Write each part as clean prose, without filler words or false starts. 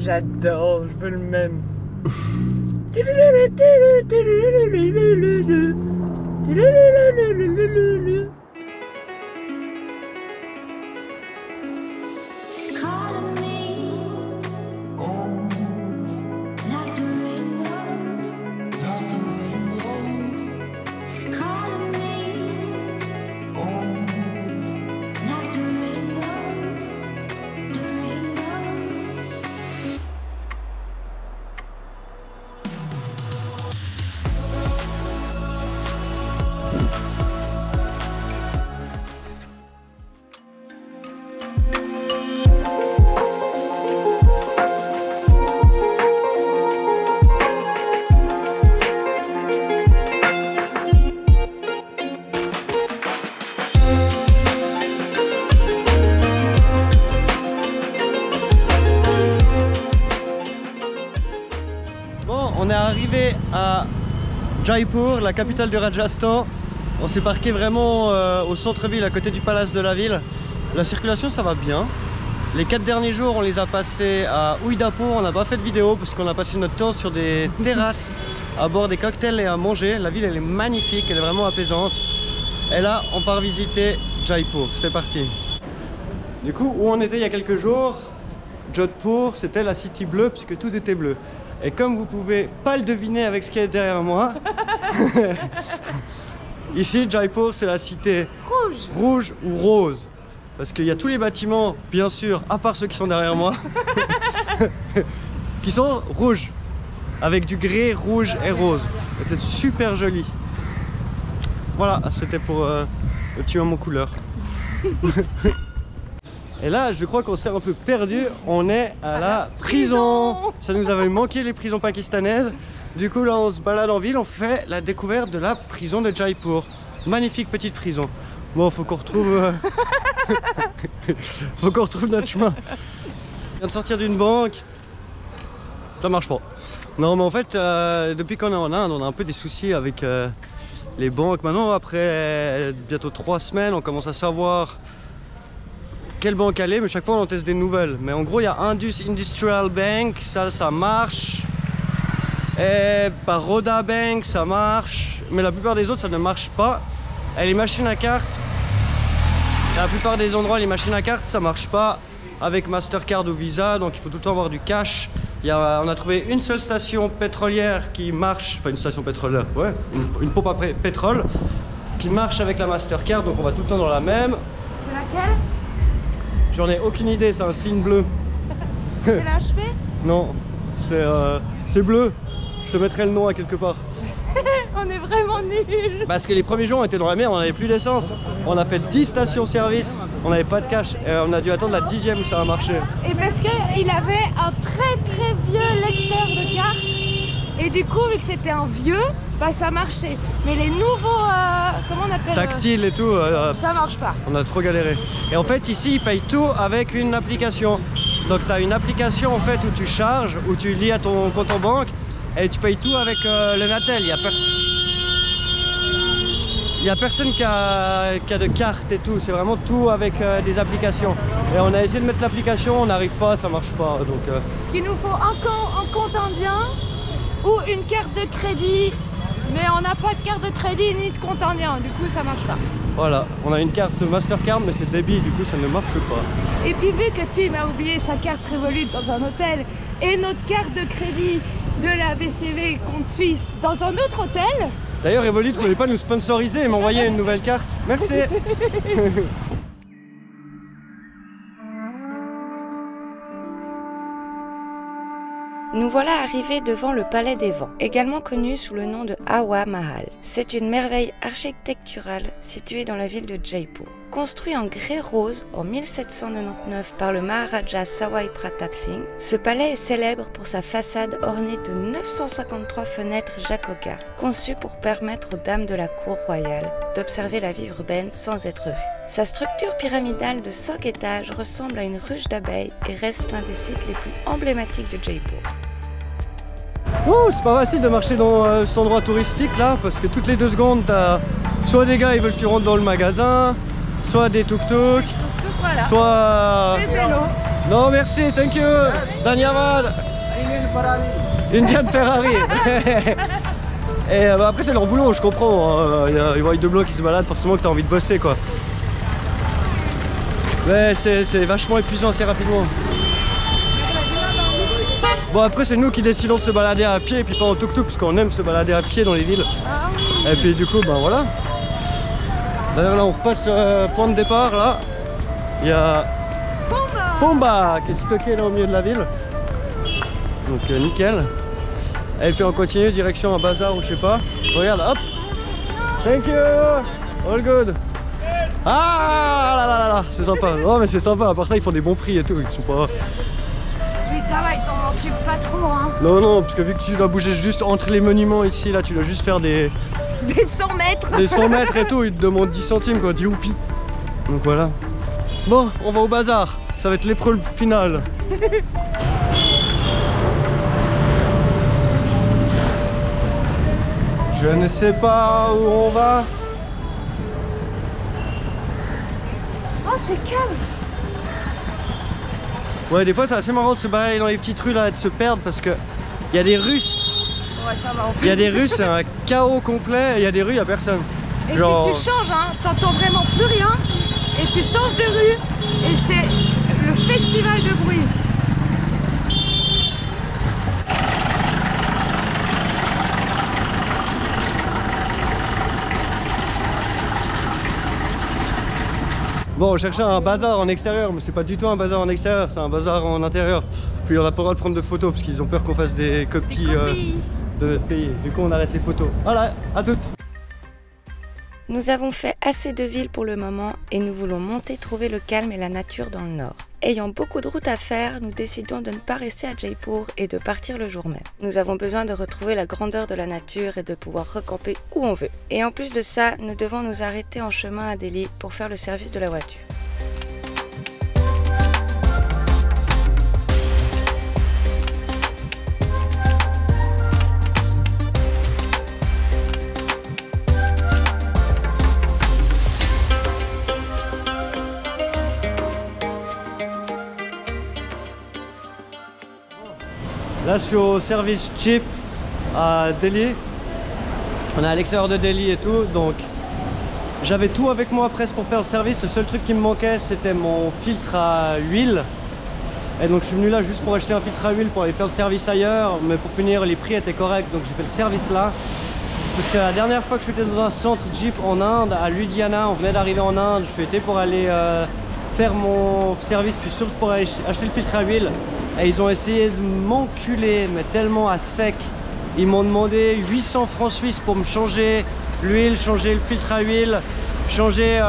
J'adore, je veux le même. On est arrivé à Jaipur, la capitale du Rajasthan. On s'est parqué vraiment au centre-ville, à côté du palace de la ville. La circulation, ça va bien. Les 4 derniers jours, on les a passés à Udaipur. On n'a pas fait de vidéo parce qu'on a passé notre temps sur des terrasses, à boire des cocktails et à manger. La ville, elle est magnifique, elle est vraiment apaisante. Et là, on part visiter Jaipur. C'est parti. Du coup, où on était il y a quelques jours, Jodhpur, c'était la city bleue puisque tout était bleu. Et comme vous pouvez pas le deviner avec ce qui est derrière moi, ici Jaipur c'est la cité rouge ou rose. Parce qu'il y a tous les bâtiments, bien sûr, à part ceux qui sont derrière moi, qui sont rouges. Avec du gris, rouge et rose. Et c'est super joli. Voilà, c'était pour le petit moment couleur. Et là, je crois qu'on s'est un peu perdu. On est à la prison. Ça nous avait manqué, les prisons pakistanaises. Du coup, là, on se balade en ville. On fait la découverte de la prison de Jaipur. Magnifique petite prison. Bon, faut qu'on retrouve... faut qu'on retrouve notre chemin. On vient de sortir d'une banque. Ça marche pas. Non, mais en fait, depuis qu'on est en Inde, on a un peu des soucis avec les banques. Maintenant, après bientôt 3 semaines, on commence à savoir quelle banque aller, mais chaque fois on en teste des nouvelles. Mais en gros, il y a Indus Industrial Bank, ça marche. Et Baroda Bank, ça marche. Mais la plupart des autres, ça ne marche pas. Et les machines à carte, la plupart des endroits, les machines à carte, ça marche pas avec Mastercard ou Visa, donc il faut tout le temps avoir du cash. On a trouvé une seule station pétrolière qui marche, enfin une station pétrolière, ouais, une pompe à pétrole qui marche avec la Mastercard, donc on va tout le temps dans la même. C'est laquelle? J'en ai aucune idée, c'est un signe bleu. C'est la HP? Non, c'est bleu. Je te mettrai le nom à quelque part. On est vraiment nuls. Parce que les premiers jours on était dans la mer, on n'avait plus d'essence. On a fait 10 stations-service, on n'avait pas de cash. Et on a dû attendre la 10e où ça a marché. Et parce qu'il avait un très vieux lecteur de cartes. Et du coup, vu que c'était un vieux, bah ça marchait. Mais les nouveaux, comment on appelle, tactile et tout, ça marche pas. On a trop galéré. Et en fait ici ils payent tout avec une application. Donc tu as une application en fait où tu charges, où tu lis à ton compte en banque et tu payes tout avec le Natel. Il n'y a personne qui a de carte et tout, c'est vraiment tout avec des applications. Et on a essayé de mettre l'application, on n'arrive pas, ça marche pas. Donc, Ce qu'il nous faut un compte indien ou une carte de crédit. Mais on n'a pas de carte de crédit ni de compte indien, du coup ça marche pas. Voilà, on a une carte Mastercard mais c'est débit, du coup ça ne marche pas. Et puis vu que Tim a oublié sa carte Revolut dans un hôtel et notre carte de crédit de la BCV compte suisse dans un autre hôtel. D'ailleurs Revolut ne voulait pas nous sponsoriser et m'envoyer une nouvelle carte. Merci. Nous voilà arrivés devant le Palais des Vents, également connu sous le nom de Hawa Mahal. C'est une merveille architecturale située dans la ville de Jaipur. Construit en grès rose en 1799 par le Maharaja Sawai Pratap Singh, ce palais est célèbre pour sa façade ornée de 953 fenêtres jacoca, conçues pour permettre aux dames de la cour royale d'observer la vie urbaine sans être vues. Sa structure pyramidale de 5 étages ressemble à une ruche d'abeilles et reste l'un des sites les plus emblématiques de Jaipur. Oh, c'est pas facile de marcher dans cet endroit touristique là, parce que toutes les 2 secondes, t'as soit des gars ils veulent que tu rentres dans le magasin, soit des tuk-tuk, Voilà. soit Des vélos. Non, merci, thank you. Danyavad. Indian Ferrari. Et bah, après, c'est leur boulot, je comprends. Ils voient deux blancs qui se baladent, forcément que t'as envie de bosser, quoi. Mais c'est vachement épuisant assez rapidement. Bon, après, c'est nous qui décidons de se balader à pied et puis pas en tuk-tuk, parce qu'on aime se balader à pied dans les villes. Et puis du coup, ben voilà. D'ailleurs, là, on repasse point de départ, là. Il y a Pomba qui est stocké là au milieu de la ville. Donc nickel. Et puis on continue direction un bazar ou je sais pas. Regarde, hop. Thank you. All good. Ah là là là là, c'est sympa. Oh mais c'est sympa, à part ça ils font des bons prix et tout, ils sont pas... Oui ça va, ils t'en occupent pas trop hein. Non non, parce que vu que tu dois bouger juste entre les monuments ici, là tu dois juste faire des 100 mètres. Des 100 mètres et tout, ils te demandent 10 centimes quoi, 10 roupies. Donc voilà. Bon, on va au bazar, ça va être l'épreuve finale. Je ne sais pas où on va. Oh c'est calme. Ouais, des fois c'est assez marrant de se balader dans les petites rues là et de se perdre parce que il y a des Russes. Ouais, ça va, Il y a des rues, c'est un chaos complet, et il y a des rues, il n'y a personne. Et genre... puis tu changes, hein, t'entends vraiment plus rien, et tu changes de rue, et c'est le festival de bruit. Bon, on cherchait un bazar en extérieur, mais c'est pas du tout un bazar en extérieur, c'est un bazar en intérieur. Puis on n'a pas le droit de prendre de photos, parce qu'ils ont peur qu'on fasse des copies de notre pays. Du coup, on arrête les photos. Voilà, à toutes. Nous avons fait assez de villes pour le moment et nous voulons monter trouver le calme et la nature dans le nord. Ayant beaucoup de routes à faire, nous décidons de ne pas rester à Jaipur et de partir le jour même. Nous avons besoin de retrouver la grandeur de la nature et de pouvoir recamper où on veut. Et en plus de ça, nous devons nous arrêter en chemin à Delhi pour faire le service de la voiture. Là je suis au service Jeep à Delhi. On est à l'extérieur de Delhi et tout, donc j'avais tout avec moi presque pour faire le service. Le seul truc qui me manquait c'était mon filtre à huile. Et donc je suis venu là juste pour acheter un filtre à huile pour aller faire le service ailleurs. Mais pour finir les prix étaient corrects, donc j'ai fait le service là. Parce que la dernière fois que je suis allé dans un centre Jeep en Inde, à Ludhiana, on venait d'arriver en Inde, je suis été pour aller faire mon service, puis surtout pour aller acheter le filtre à huile. Et ils ont essayé de m'enculer, mais tellement à sec. Ils m'ont demandé 800 francs suisses pour me changer l'huile, changer le filtre à huile, changer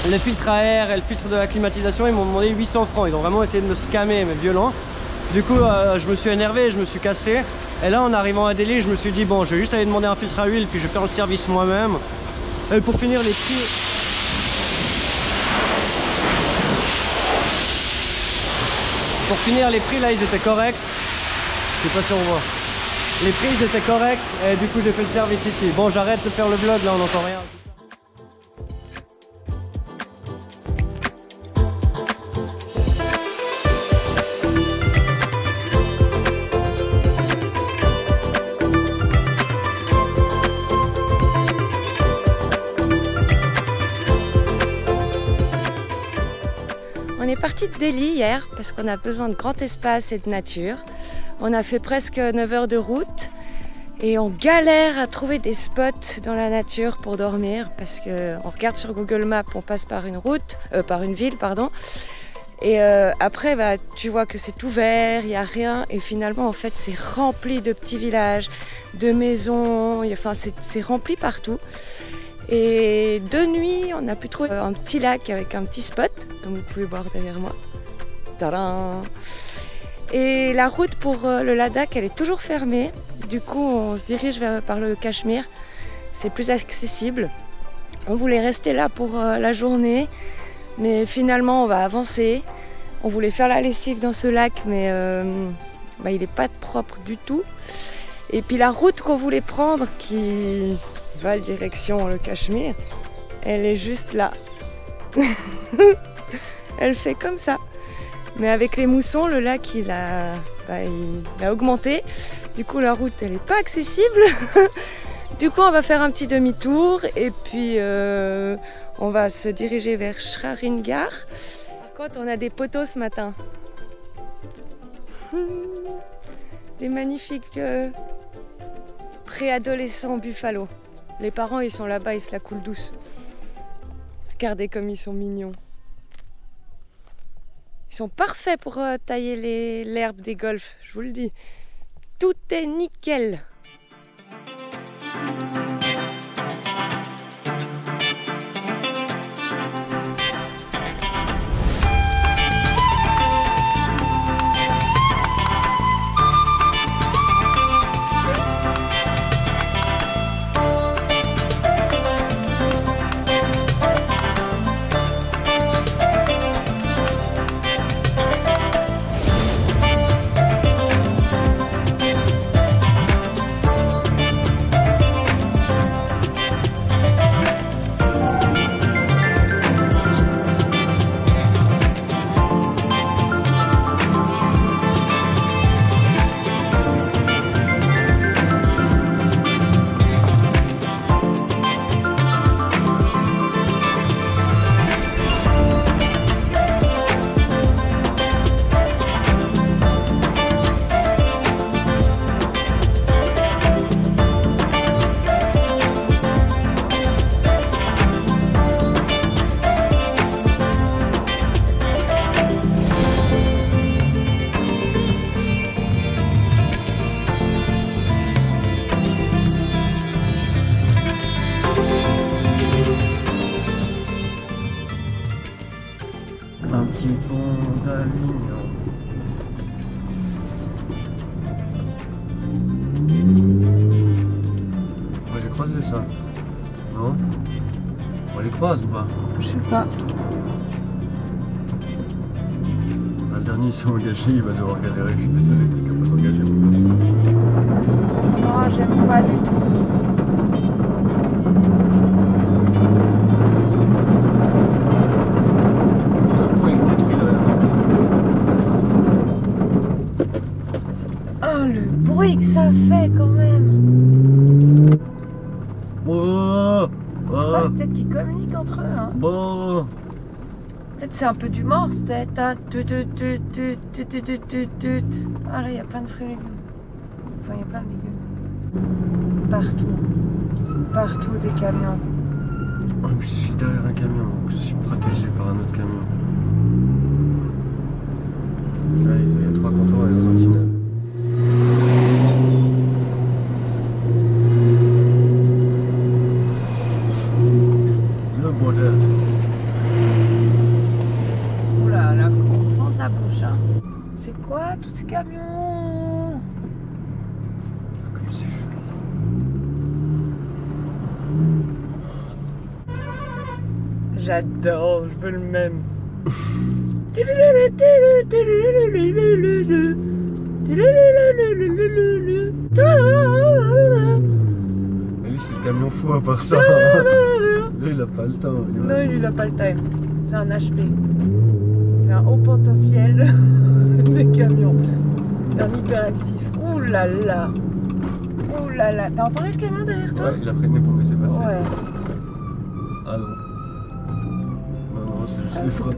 le filtre à air et le filtre de la climatisation. Ils m'ont demandé 800 francs. Ils ont vraiment essayé de me scammer, mais violent. Du coup, je me suis énervé, je me suis cassé. Et là, en arrivant à Delhi, je me suis dit, bon, je vais juste aller demander un filtre à huile, puis je vais faire le service moi-même. Et pour finir, les prix... Pour finir, les prix là ils étaient corrects. Je sais pas si on voit. Les prix ils étaient corrects et du coup j'ai fait le service ici. Bon, j'arrête de faire le vlog là, on n'entend rien. On est parti de Delhi hier parce qu'on a besoin de grand espace et de nature. On a fait presque 9 heures de route et on galère à trouver des spots dans la nature pour dormir parce qu'on regarde sur Google Maps, on passe par une route, par une ville, pardon. Et après, bah, tu vois que c'est tout vert, il n'y a rien. Et finalement, en fait, c'est rempli de petits villages, de maisons, enfin, c'est rempli partout. Et de nuit, on a pu trouver un petit lac avec un petit spot, comme vous pouvez voir derrière moi. Tadam! Et la route pour le Ladakh, elle est toujours fermée. Du coup, on se dirige par le Cachemire. C'est plus accessible. On voulait rester là pour la journée, mais finalement, on va avancer. On voulait faire la lessive dans ce lac, mais bah, il n'est pas propre du tout. Et puis la route qu'on voulait prendre, qui va direction le Cachemire, elle est juste là. Elle fait comme ça. Mais avec les moussons, le lac il a augmenté. Du coup la route elle n'est pas accessible. Du coup on va faire un petit demi-tour et puis on va se diriger vers Schraringar. Par contre on a des poteaux ce matin. Des magnifiques préadolescents buffalo. Les parents ils sont là-bas, ils se la coulent douce. Regardez comme ils sont mignons. Ils sont parfaits pour tailler l'herbe des golfs, je vous le dis. Tout est nickel. Un petit pont d'Avignon. On va les croiser ça? Non? On les croise ou pas? Je sais pas. Ah, le dernier il s'est engagé, il va devoir galérer, je suis désolé, t'es capable d'engager. Non, j'aime pas du tout. Oh, le bruit que ça fait quand même. Oh, Ah, peut-être qu'ils communiquent entre eux. Hein. bon. Peut-être c'est un peu du morse, peut-être. Ah là, il y a plein de fruits et légumes. Enfin, il y a plein de légumes. Partout. Partout des camions. Oh, mais je suis derrière un camion, donc je suis protégé par un autre camion. Là, il y a 3 comptoirs et 2 sentinelles. Le bordel. Oula, là, on fonce sa bouche. Hein. C'est quoi tous ces camions? Comme c'est chaud. J'adore, je veux le même. Mais lui, c'est le camion fou à part ça. Lui, il a pas le temps. Non, lui, il a pas le time. C'est un HP. C'est un haut potentiel des camions. Un hyperactif. Ouh là là. Ouh là là. T'as entendu le camion derrière toi? Ouais, il a freiné pour me laisser passer. Ouais. Ah non. Non, non, c'est juste les freins.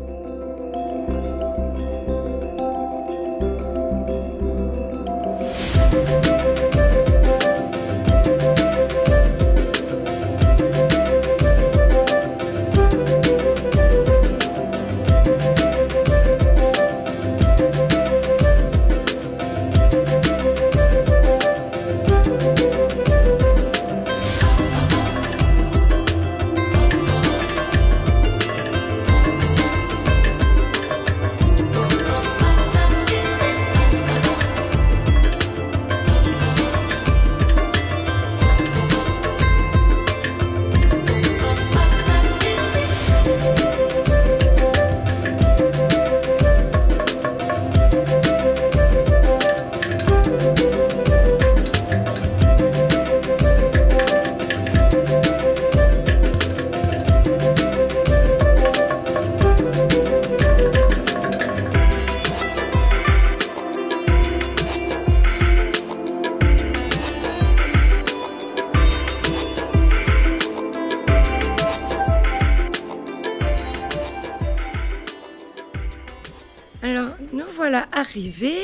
Nous voilà arrivés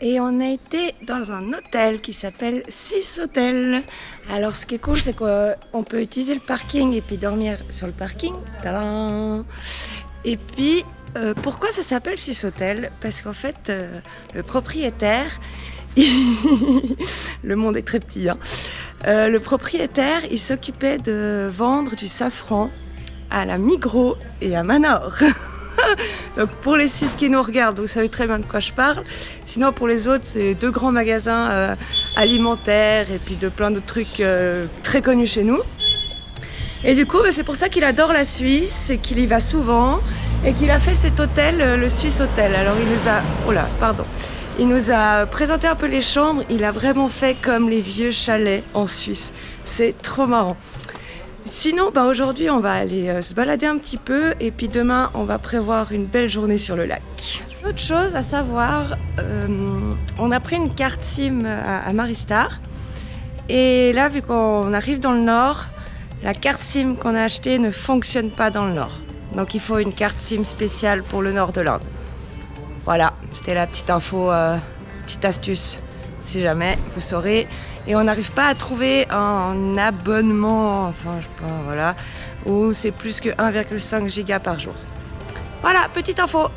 et on a été dans un hôtel qui s'appelle Swissôtel. Alors ce qui est cool, c'est qu'on peut utiliser le parking et puis dormir sur le parking. Tadam! Et puis, pourquoi ça s'appelle Swissôtel? Parce qu'en fait, le propriétaire, le monde est très petit, hein. Le propriétaire, il s'occupait de vendre du safran à la Migros et à Manor. Donc pour les Suisses qui nous regardent, vous savez très bien de quoi je parle. Sinon pour les autres, c'est 2 grands magasins alimentaires et puis de plein d'autres trucs très connus chez nous. Et du coup, c'est pour ça qu'il adore la Suisse et qu'il y va souvent et qu'il a fait cet hôtel, le Swissôtel. Alors il nous a... Oh là, pardon. Il nous a présenté un peu les chambres. Il a vraiment fait comme les vieux chalets en Suisse. C'est trop marrant. Sinon, aujourd'hui, on va aller se balader un petit peu et puis demain, on va prévoir une belle journée sur le lac. Autre chose à savoir, on a pris une carte SIM à Maristar et là, vu qu'on arrive dans le nord, la carte SIM qu'on a achetée ne fonctionne pas dans le nord. Donc, il faut une carte SIM spéciale pour le nord de l'Inde. Voilà, c'était la petite info, petite astuce, si jamais vous saurez. Et on n'arrive pas à trouver un abonnement, enfin je sais pas, voilà, où c'est plus que 1,5 giga par jour. Voilà, petite info.